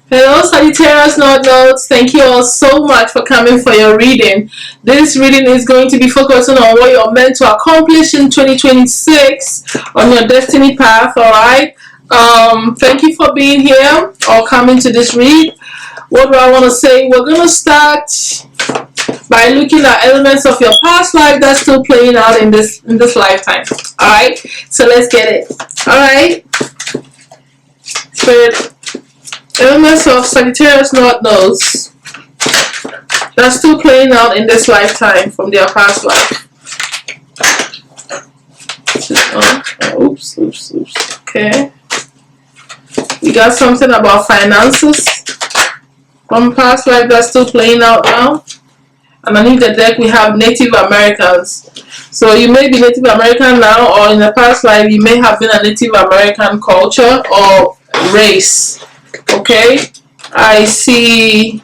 Hello, Sagittarius North Notes. Thank you all so much for coming for your reading. This reading is going to be focusing on what you're meant to accomplish in 2026 on your destiny path. All right. Thank you for being here or coming to this read. What do I want to say? We're going to start by looking at elements of your past life that's still playing out in this lifetime. All right. So let's get it. All right. Spirit. Elements of Sagittarius North Nodes that's still playing out in this lifetime from their past life. Oops. Okay. We got something about finances from past life that's still playing out now. And underneath the deck we have Native Americans. So you may be Native American now, or in the past life you may have been a Native American culture or race. Okay, I see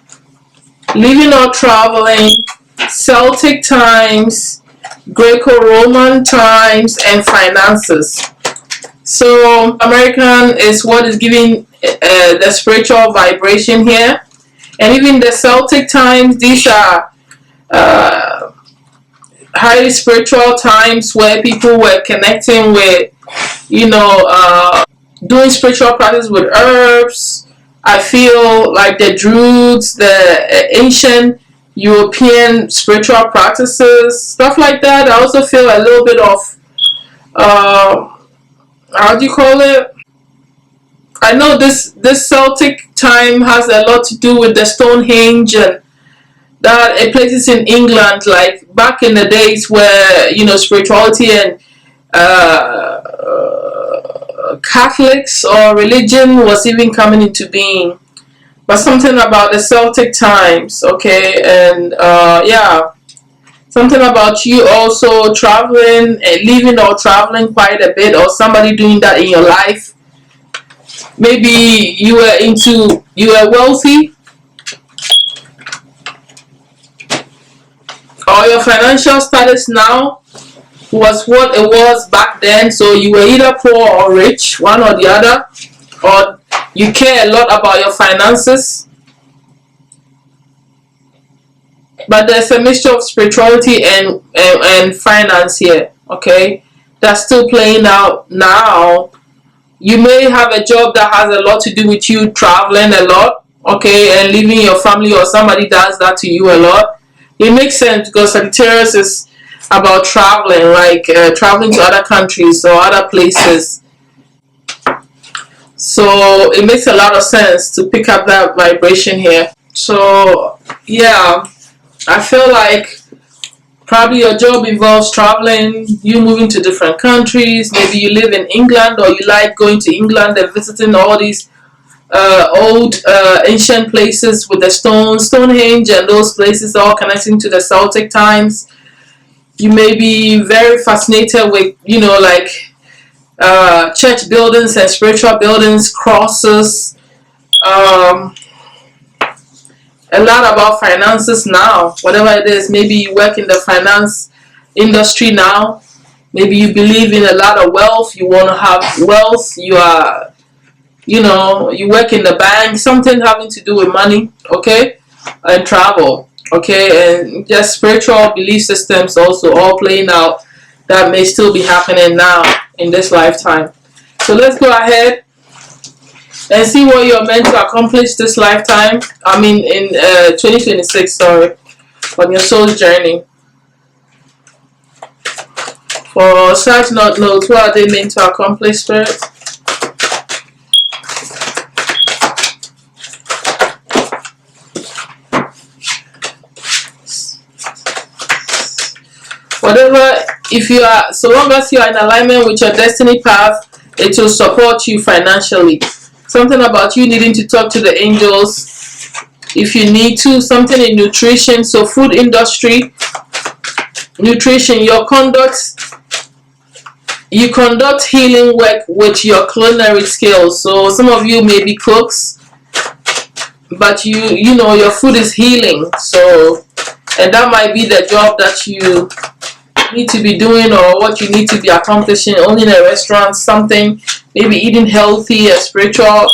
living or traveling, Celtic times, Greco-Roman times, and finances. So American is what is giving the spiritual vibration here. And even the Celtic times, these are highly spiritual times where people were connecting with, doing spiritual practice with herbs. I feel like the Druids, the ancient European spiritual practices, stuff like that. I also feel a little bit of, how do you call it? I know this Celtic time has a lot to do with the Stonehenge and that it places in England, like back in the days where, spirituality and Catholics or religion was even coming into being. But something about the Celtic times, okay, and something about you also traveling and living or traveling quite a bit, or somebody doing that in your life. Maybe you were wealthy, or your financial status now was what it was back then, so you were either poor or rich, one or the other, or you care a lot about your finances. But there's a mixture of spirituality and finance here, okay, that's still playing out now. You may have a job that has a lot to do with you traveling a lot, okay, and leaving your family, or somebody does that to you a lot. It makes sense because Sagittarius is about traveling, like traveling to other countries or other places. So it makes a lot of sense to pick up that vibration here. So yeah, I feel like probably your job involves traveling, you moving to different countries. Maybe you live in England, or you like going to England and visiting all these old ancient places with the Stonehenge and those places all connecting to the Celtic times. You may be very fascinated with, church buildings and spiritual buildings, crosses, a lot about finances now, whatever it is. Maybe you work in the finance industry now. Maybe you believe in a lot of wealth, you want to have wealth, you are, you work in the bank, something having to do with money, okay, and travel. Okay, and just spiritual belief systems also all playing out that may still be happening now in this lifetime. So let's go ahead and see what you're meant to accomplish this lifetime. I mean, in 2026, sorry, on your soul's journey. For Sag North Nodes, what are they meant to accomplish, Spirit? Whatever, if you are, so long as you are in alignment with your destiny path, it will support you financially. Something about you needing to talk to the angels if you need to. Something in nutrition, so food industry, nutrition, your conduct. You conduct healing work with your culinary skills. So some of you may be cooks, but your food is healing. So, and that might be the job that you need to be doing, or what you need to be accomplishing, owning a restaurant, something, maybe eating healthy, a spiritual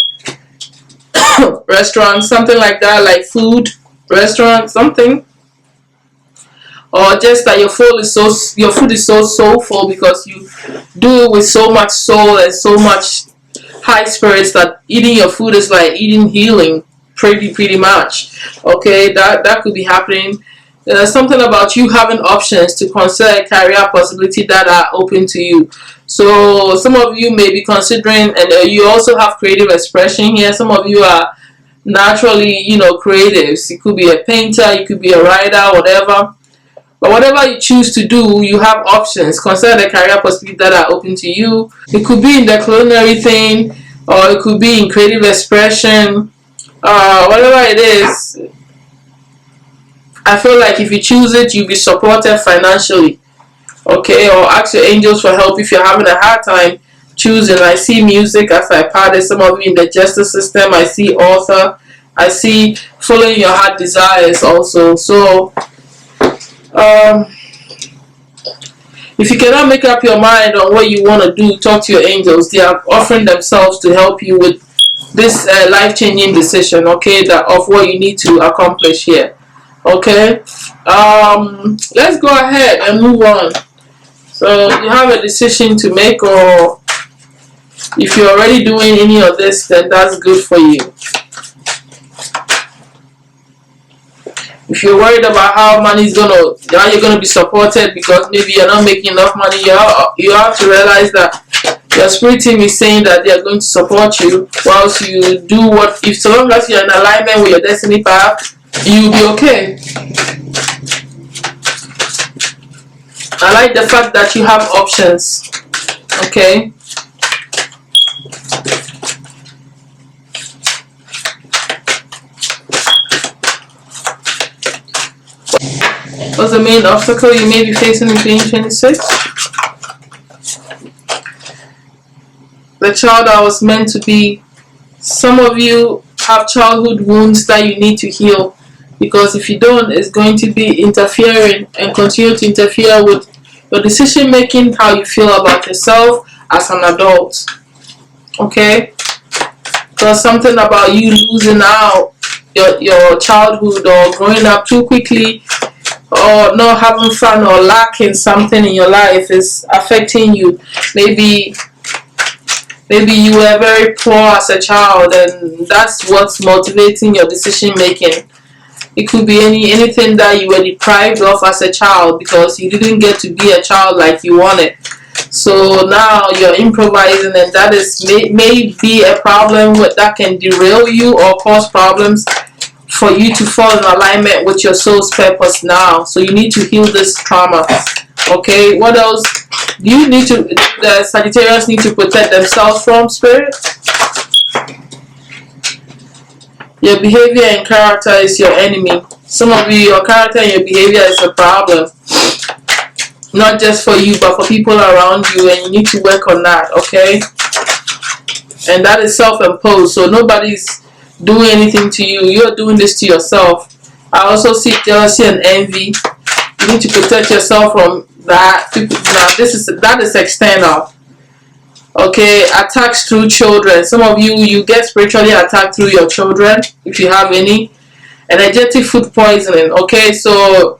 restaurant, something like that, like food, restaurant, something. Or just that your food is so soulful because you do it with so much soul and so much high spirits that eating your food is like eating healing, pretty much. Okay, that could be happening. There's something about you having options to consider a career possibility that are open to you. So some of you may be considering, and you also have creative expression here. Some of you are naturally, creatives. You could be a painter, you could be a writer, whatever. But whatever you choose to do, you have options. Consider the career possibilities that are open to you. It could be in the culinary thing, or it could be in creative expression. Whatever it is, I feel like if you choose it, you'll be supported financially. Okay, or ask your angels for help if you're having a hard time choosing. I see music as I parted. Some of you in the justice system. I see author. I see following your heart desires also. So, if you cannot make up your mind on what you want to do, talk to your angels. They are offering themselves to help you with this life-changing decision, okay, of what you need to accomplish here. Okay, let's go ahead and move on. So you have a decision to make, or if you're already doing any of this, then that's good for you. If you're worried about how you're gonna be supported because maybe you're not making enough money, you have to realize that your spirit team is saying that they are going to support you whilst you do so long as you're in alignment with your destiny path, you'll be okay. I like the fact that you have options. Okay. What's the main obstacle you may be facing in 2026? The child that was meant to be. Some of you have childhood wounds that you need to heal, because if you don't, it's going to be interfering and continue to interfere with your decision making, how you feel about yourself as an adult. Okay? Because something about you losing out your childhood or growing up too quickly, or not having fun, or lacking something in your life is affecting you. Maybe you were very poor as a child, and that's what's motivating your decision making. It could be anything that you were deprived of as a child because you didn't get to be a child like you wanted. So now you're improvising, and that is may be a problem that can derail you or cause problems for you to fall in alignment with your soul's purpose now. So you need to heal this trauma. Okay, what else do you need to? The Sagittarius need to protect themselves from, spirit. Your behavior and character is your enemy. Some of you, your character and your behavior is a problem. Not just for you, but for people around you, and you need to work on that, okay? And that is self-imposed, so nobody's doing anything to you. You're doing this to yourself. I also see jealousy and envy. You need to protect yourself from that. Now, that is external. Okay, attacks through children. Some of you get spiritually attacked through your children, if you have any. Energetic food poisoning. Okay, so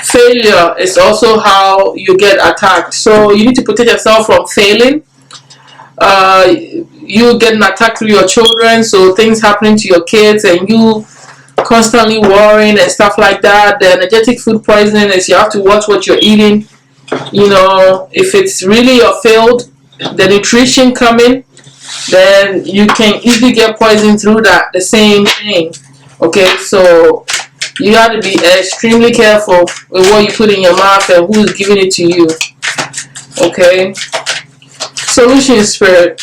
failure is also how you get attacked. So you need to protect yourself from failing. You getting attacked through your children, so things happening to your kids and you constantly worrying and stuff like that. The energetic food poisoning is you have to watch what you're eating. If it's really your field, the nutrition coming, then you can easily get poisoned through that, the same thing. Okay, so you got to be extremely careful with what you put in your mouth and who's giving it to you. Okay, solution, spirit.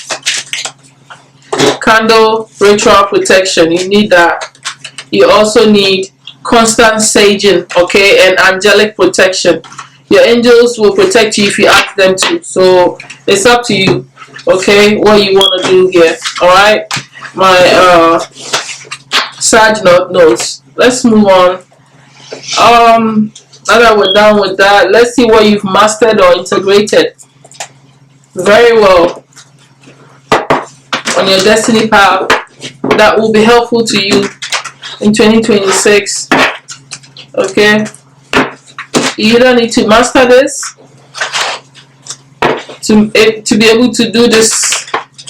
Candle ritual protection, you need that. You also need constant saging, okay, and angelic protection. Your angels will protect you if you ask them to. So it's up to you, okay, what you want to do here. Alright, my Sag notes. Let's move on. Now that we're done with that, let's see what you've mastered or integrated very well on your destiny path that will be helpful to you in 2026. Okay, you either need to master this to be able to do this,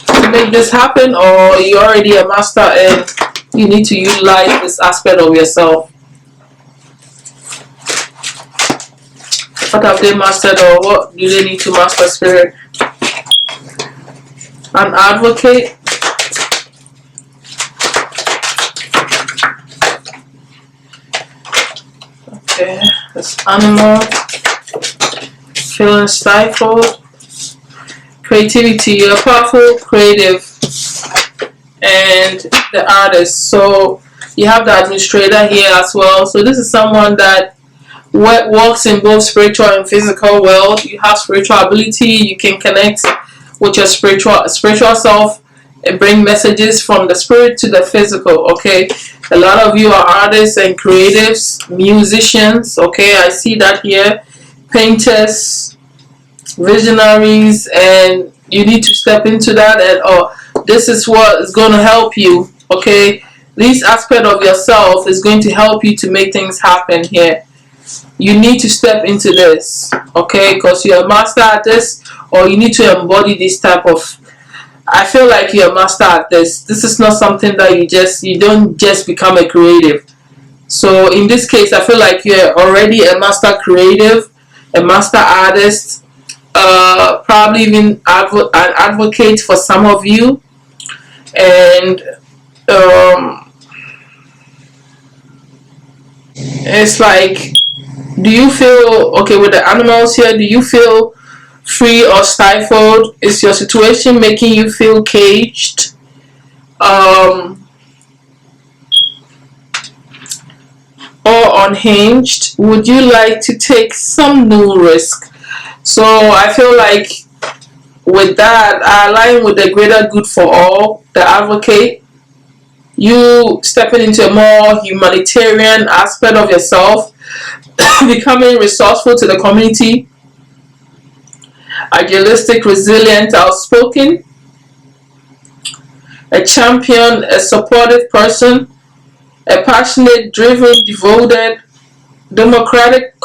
to make this happen, or you're already a master and you need to utilize this aspect of yourself. What have they mastered, or what do they need to master, Spirit? An advocate. Okay, this animal. Feeling stifled. Creativity. You're powerful, creative, and the artist. So you have the administrator here as well. So this is someone that works in both spiritual and physical world. You have spiritual ability. You can connect with your spiritual self and bring messages from the spirit to the physical. Okay, a lot of you are artists and creatives, musicians. Okay, I see that here. Painters, visionaries, and you need to step into that, and this is what is going to help you. Okay, this aspect of yourself is going to help you to make things happen here. You need to step into this, okay, because you're a master at this, or you need to embody this type of, I feel like you're a master at this. This is not something that you don't just become a creative. So in this case, I feel like you're already a master creative, a master artist, probably even an advocate for some of you. And it's like, do you feel, okay, with the animals here, do you feel free or stifled? Is your situation making you feel caged? Or unhinged? Would you like to take some new risk? So I feel like with that, I align with the greater good for all, the advocate. You stepping into a more humanitarian aspect of yourself, becoming resourceful to the community, idealistic, resilient, outspoken, a champion, a supportive person, a passionate, driven, devoted, democratic,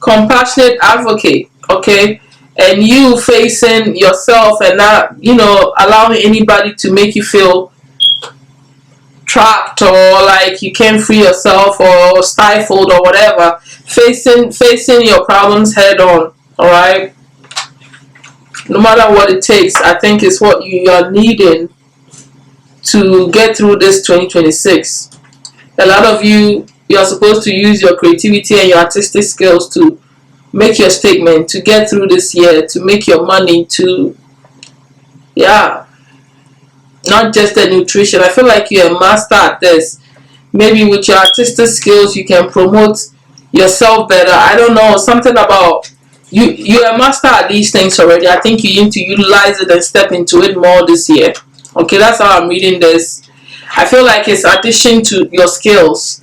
compassionate advocate. Okay, and you facing yourself and not, allowing anybody to make you feel trapped or like you can't free yourself or stifled or whatever. Facing your problems head on. All right, no matter what it takes, I think it's what you are needing to get through this 2026. A lot of you are supposed to use your creativity and your artistic skills to make your statement, to get through this year, to make your money, to not just the nutrition. I feel like you're a master at this. Maybe with your artistic skills you can promote yourself better. I don't know, something about you're a master at these things already. I think you need to utilize it and step into it more this year. Okay, that's how I'm reading this. I feel like it's addition to your skills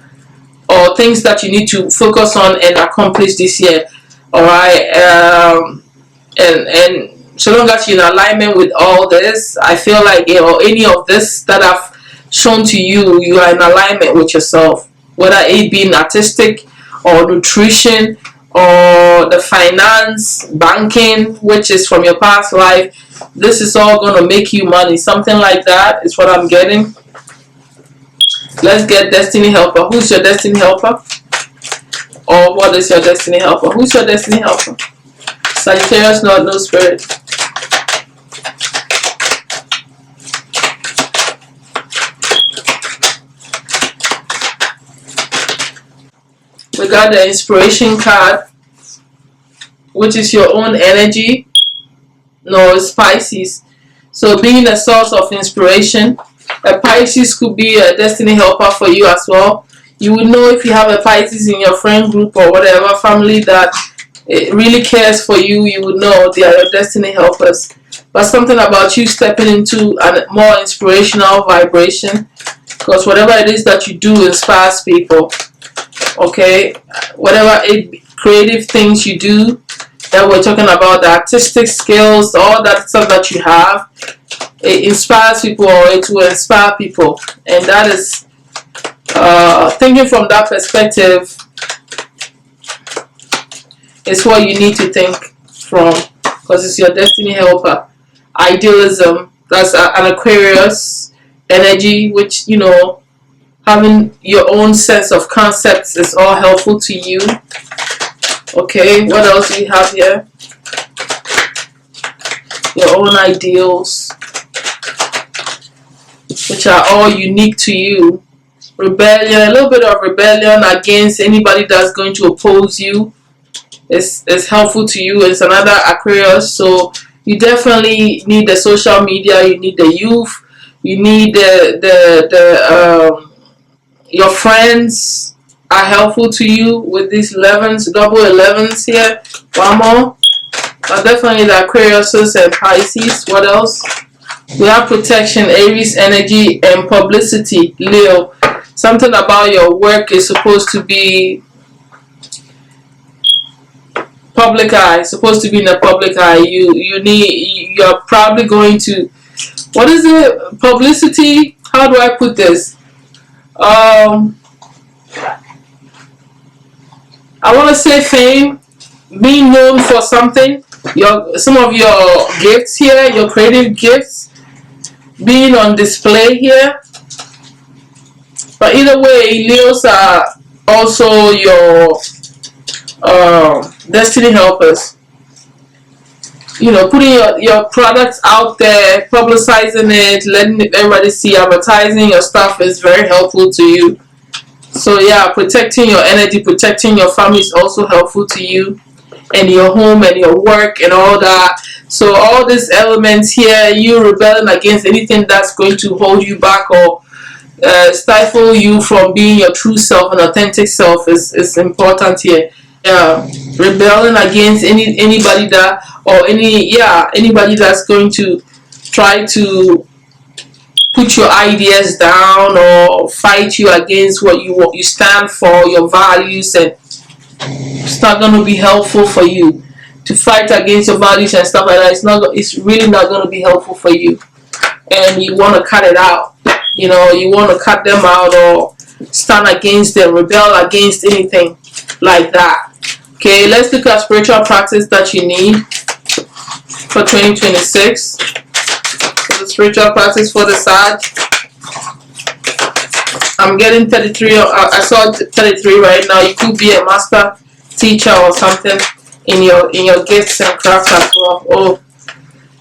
or things that you need to focus on and accomplish this year. All right, and so long as you're in alignment with all this, I feel like any of this that I've shown to you, you are in alignment with yourself. Whether it being artistic or nutrition or the finance, banking, which is from your past life, this is all going to make you money. Something like that is what I'm getting. Let's get destiny helper. Who's your destiny helper? Or what is your destiny helper? Who's your destiny helper? Sagittarius, no spirit. We got the inspiration card, which is your own energy. No, it's Pisces. So being a source of inspiration, a Pisces could be a destiny helper for you as well. You would know if you have a Pisces in your friend group or whatever family that it really cares for you. You would know they are your destiny helpers. But something about you stepping into a more inspirational vibration, because whatever it is that you do inspires people. Okay, whatever creative things you do, That we're talking about the artistic skills, all that stuff that you have. It inspires people, or it will inspire people, and that is thinking from that perspective is what you need to think from, because it's your destiny helper. Idealism, that's an Aquarius energy, which, you know, having your own sense of concepts is all helpful to you. Okay, what else do we have here? Your own ideals, which are all unique to you. Rebellion, a little bit of rebellion against anybody that's going to oppose you is helpful to you. It's another Aquarius, so you definitely need the social media, you need the youth, you need your friends are helpful to you with these 11s, double 11s here. One more. Definitely the Aquariuses and Pisces. What else? We have protection, Aries energy, and publicity, Leo. Something about your work is supposed to be public eye. Supposed to be in the public eye. You're probably going to, what is it? Publicity? How do I put this? I want to say fame, being known for something. Some of your gifts here, your creative gifts, being on display here. But either way, Leos are also your destiny helpers. You know, putting your products out there, publicizing it, letting everybody see, advertising your stuff is very helpful to you. So yeah, protecting your energy, protecting your family is also helpful to you, and your home and your work and all that. So all these elements here, you rebelling against anything that's going to hold you back or stifle you from being your true self and authentic self is important here. Rebelling against anybody that, or anybody that's going to try to put your ideas down or fight you against what you stand for, your values, and it's not going to be helpful for you to fight against your values and stuff like that. It's really not going to be helpful for you, and you want to cut it out. You know, you want to cut them out or stand against them, rebel against anything like that. Okay, let's look at spiritual practice that you need for 2026. So the spiritual practice for the Sag. I'm getting 33. I saw 33 right now. You could be a master teacher or something in your gifts and crafts as well. Oh,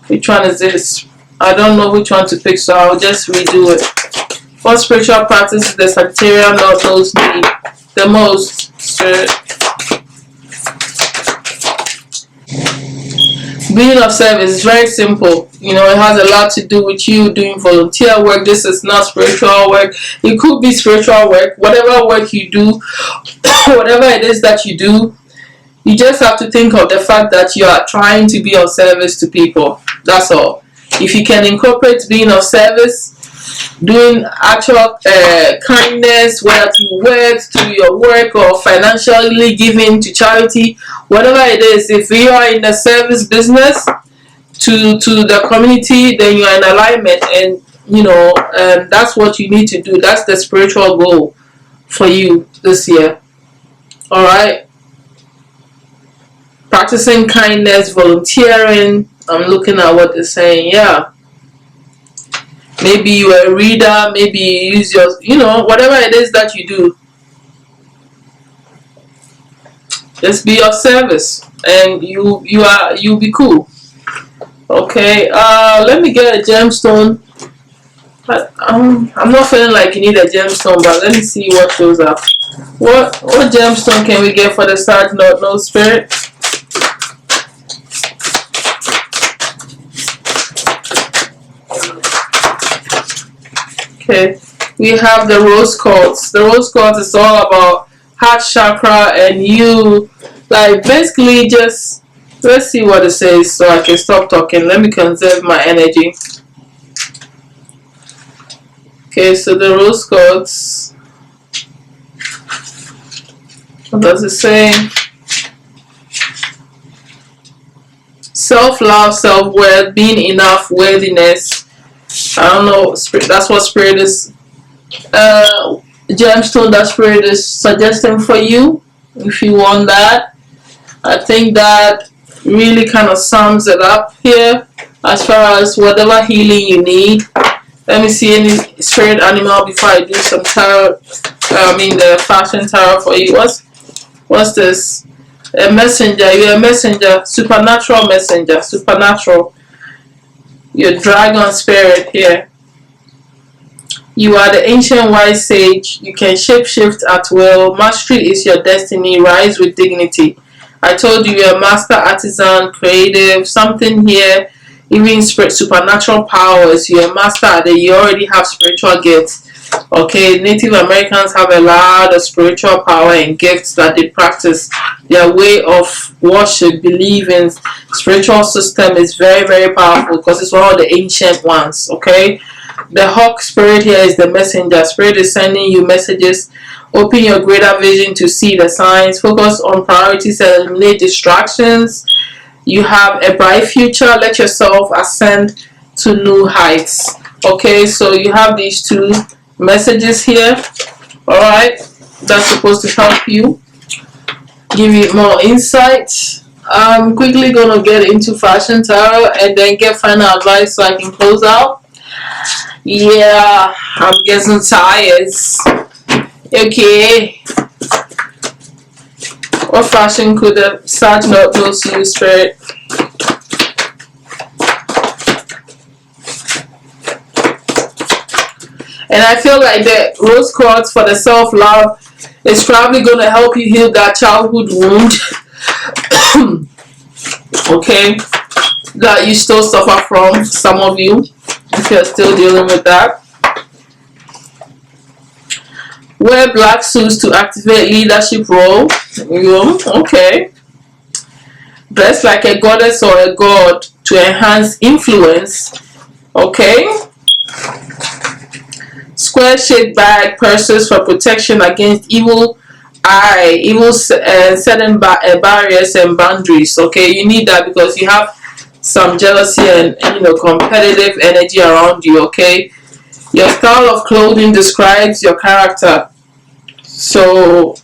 which one is this? I don't know which one to pick, so I'll just redo it. For spiritual practice, the Sagittarius Lord knows me the most. Being of service is very simple. You know, it has a lot to do with you doing volunteer work. This is not spiritual work. It could be spiritual work. Whatever work you do, whatever it is that you do, you just have to think of the fact that you are trying to be of service to people. That's all. If you can incorporate being of service, doing actual kindness, whether through words, through your work, or financially giving to charity, whatever it is, if you are in the service business to the community, then you are in alignment, and you know, that's what you need to do. That's the spiritual goal for you this year. All right, practicing kindness, volunteering. I'm looking at what they're saying. Yeah. Maybe you are a reader, maybe you use your, you know, whatever it is that you do. Just be of service and you'll be cool. Okay, let me get a gemstone. But I'm not feeling like you need a gemstone, but let me see what shows up. What gemstone can we get for the Sag North Node Spirit? Okay, we have the rose quartz. The rose quartz is all about heart chakra, and you, like, basically just, let's see what it says so I can stop talking. Let me conserve my energy. Okay, so the rose quartz, what does it say? self-love, self-worth, being enough, worthiness. I don't know, that's what spirit is, gemstone that spirit is suggesting for you if you want that. I think that really kind of sums it up here as far as whatever healing you need. Let me see any spirit animal before I do some tarot. The fashion tarot for you. What's this? A messenger. You're a messenger. Supernatural messenger. Supernatural. Your dragon spirit here. You are the ancient wise sage. You can shapeshift at will. Mastery is your destiny. Rise with dignity. I told you you're a master artisan, creative, something here. Even supernatural powers. You're a master at it. You already have spiritual gifts. Okay, Native Americans have a lot of spiritual power and gifts that they practice. Their way of worship, believing, spiritual system is very, very powerful because it's one of the ancient ones. Okay, the hawk spirit here is the messenger. Spirit is sending you messages. Open your greater vision to see the signs. Focus on priorities and eliminate distractions. You have a bright future. Let yourself ascend to new heights. Okay, so you have these two messages here. All right, that's supposed to help you, give you more insight. I'm quickly gonna get into fashion tarot and then get final advice so I can close out. Yeah, I'm getting tired. Okay, what fashion could the Sag not close to you, spirit? And I feel like the rose quartz for the self-love is probably going to help you heal that childhood wound. Okay, that you still suffer from, some of you, if you're still dealing with that. Wear black suits to activate leadership role. Okay. Dress like a goddess or a god to enhance influence. Okay. Square shaped bag, purses for protection against evil setting barriers and boundaries. Okay, you need that because you have some jealousy and competitive energy around you. Okay, your style of clothing describes your character. So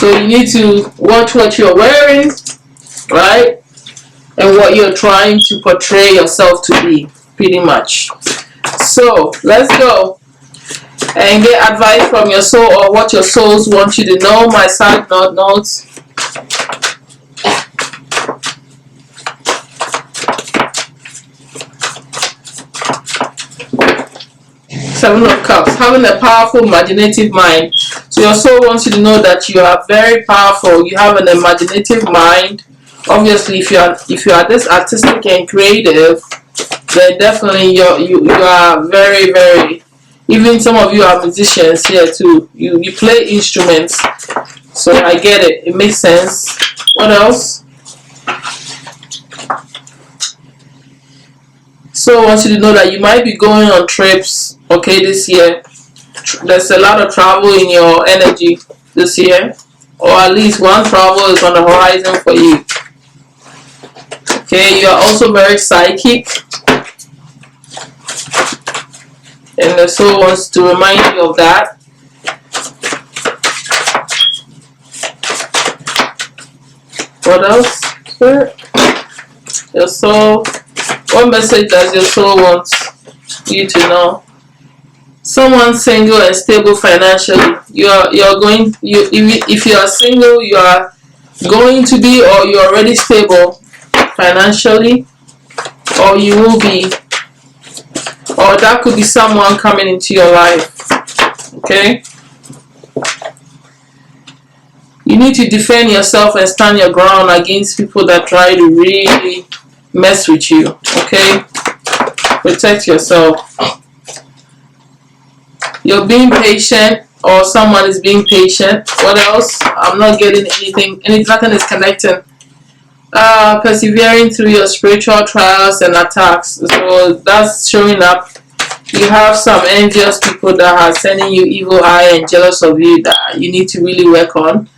you need to watch what you're wearing, right? And what you're trying to portray yourself to be, pretty much. So let's go and get advice from your soul or what your souls want you to know. My side notes. Seven of Cups. Having a powerful imaginative mind. So your soul wants you to know that you are very powerful. You have an imaginative mind. Obviously, if you are this artistic and creative, then definitely you are very, very. Even some of you are musicians here too. You play instruments, so I get it. It makes sense. What else? So I want you to know that you might be going on trips. Okay, this year there's a lot of travel in your energy this year, or at least one travel is on the horizon for you. Okay, you are also very psychic, and the soul wants to remind you of that. What else? Your soul. What message does your soul want you to know? Someone single and stable financially. If you are single, you are going to be, or you're already stable financially, or you will be, or that could be someone coming into your life. Okay, you need to defend yourself and stand your ground against people that try to really mess with you. Okay, protect yourself. You're being patient, or someone is being patient. What else? I'm not getting anything. Nothing is connecting. Persevering through your spiritual trials and attacks. So that's showing up. You have some envious people that are sending you evil eye and jealous of you that you need to really work on.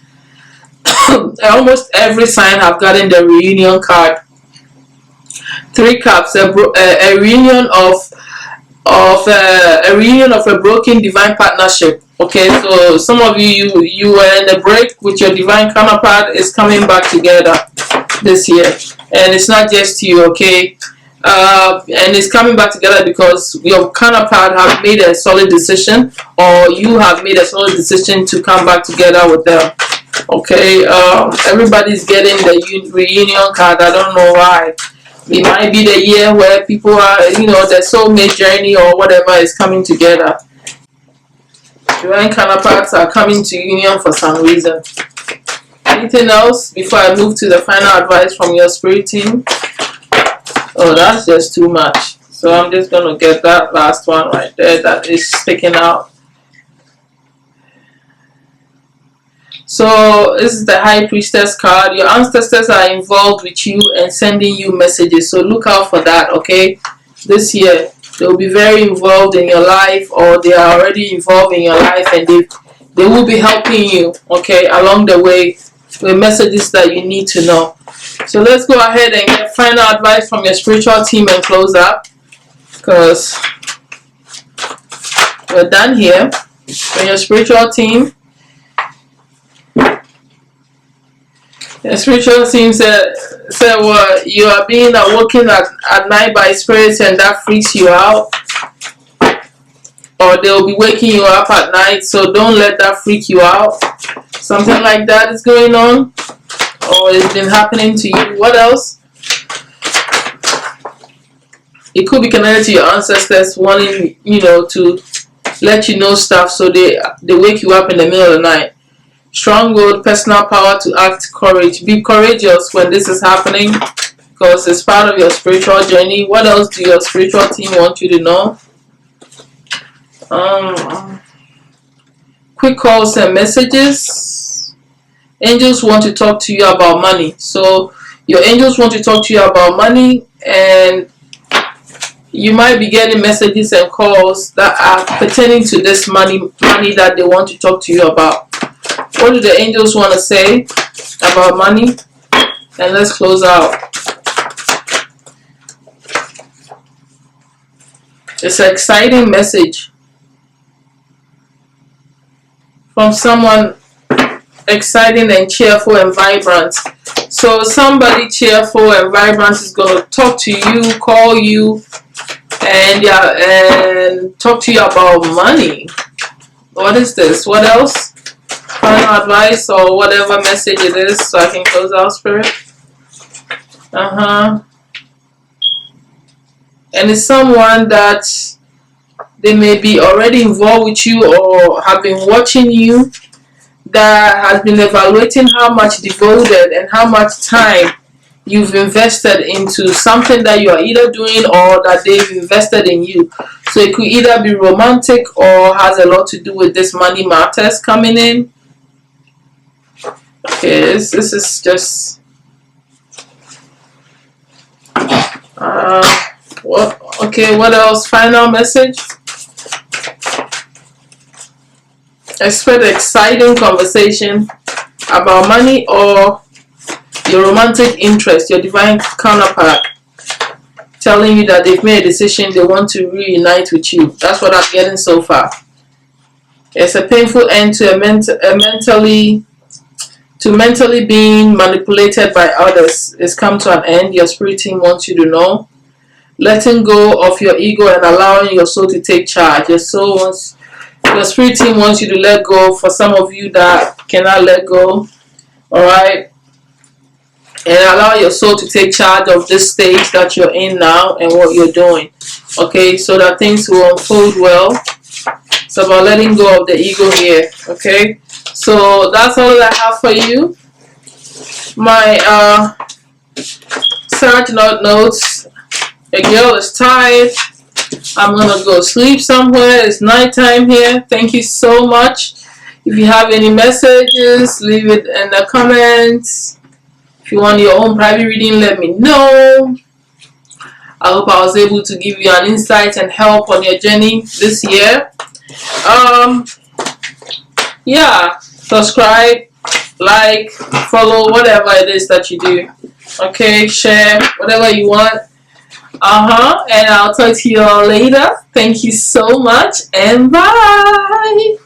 Almost every sign have gotten the reunion card. 3 cups, a reunion a reunion of a broken divine partnership. Okay, so some of you were in a break with your divine counterpart, is coming back together this year, and it's not just you. Okay, and it's coming back together because your counterpart have made a solid decision, or you have made a solid decision to come back together with them. Okay, everybody's getting the reunion card. I don't know why. It might be the year where people are, the soulmate journey or whatever is coming together. Divine counterparts are coming to union for some reason. Anything else before I move to the final advice from your spirit team? Oh, that's just too much. So I'm just going to get that last one right there that is sticking out. So this is the High Priestess card. Your ancestors are involved with you and sending you messages. So look out for that, okay? This year, they'll be very involved in your life, or they are already involved in your life, and they will be helping you, okay, along the way with messages that you need to know. So let's go ahead and get final advice from your spiritual team and close up, because we're done here. From your spiritual team, the spiritual team said, well, you are being awoken at night by spirits, and that freaks you out. Or they'll be waking you up at night, so don't let that freak you out. Something like that is going on, or it's been happening to you. What else? It could be connected to your ancestors wanting, to let you know stuff, so they wake you up in the middle of the night. Strong-willed, personal power to act, courage. Be courageous when this is happening, because it's part of your spiritual journey. What else do your spiritual team want you to know? Quick calls and messages. Angels want to talk to you about money. So your angels want to talk to you about money, and you might be getting messages and calls that are pertaining to this money that they want to talk to you about. What do the angels want to say about money? And let's close out. It's an exciting message from someone exciting and cheerful and vibrant. So somebody cheerful and vibrant is going to talk to you, call you, and talk to you about money. What is this? What else? Final advice or whatever message it is, so I can close out, spirit. And it's someone that they may be already involved with you or have been watching you, that has been evaluating how much devoted and how much time you've invested into something that you are either doing or that they've invested in you. So it could either be romantic or has a lot to do with this money matters coming in. Okay, this is just what else? Final message. Expect exciting conversation about money or your romantic interest, your divine counterpart telling you that they've made a decision, they want to reunite with you. That's what I'm getting so far. It's a painful end to mentally being manipulated by others. It's come to an end. Your spirit team wants you to know. Letting go of your ego and allowing your soul to take charge. Your spirit team wants you to let go. For some of you that cannot let go, alright, and allow your soul to take charge of this stage that you're in now and what you're doing, okay, so that things will unfold well. It's about letting go of the ego here, okay. So that's all that I have for you. My Sag notes. The girl is tired. I'm gonna go sleep somewhere. It's nighttime here. Thank you so much. If you have any messages, leave it in the comments. If you want your own private reading, let me know. I hope I was able to give you an insight and help on your journey this year. Yeah, subscribe, like, follow, whatever it is that you do. Okay, share, whatever you want. And I'll talk to you all later. Thank you so much, and bye.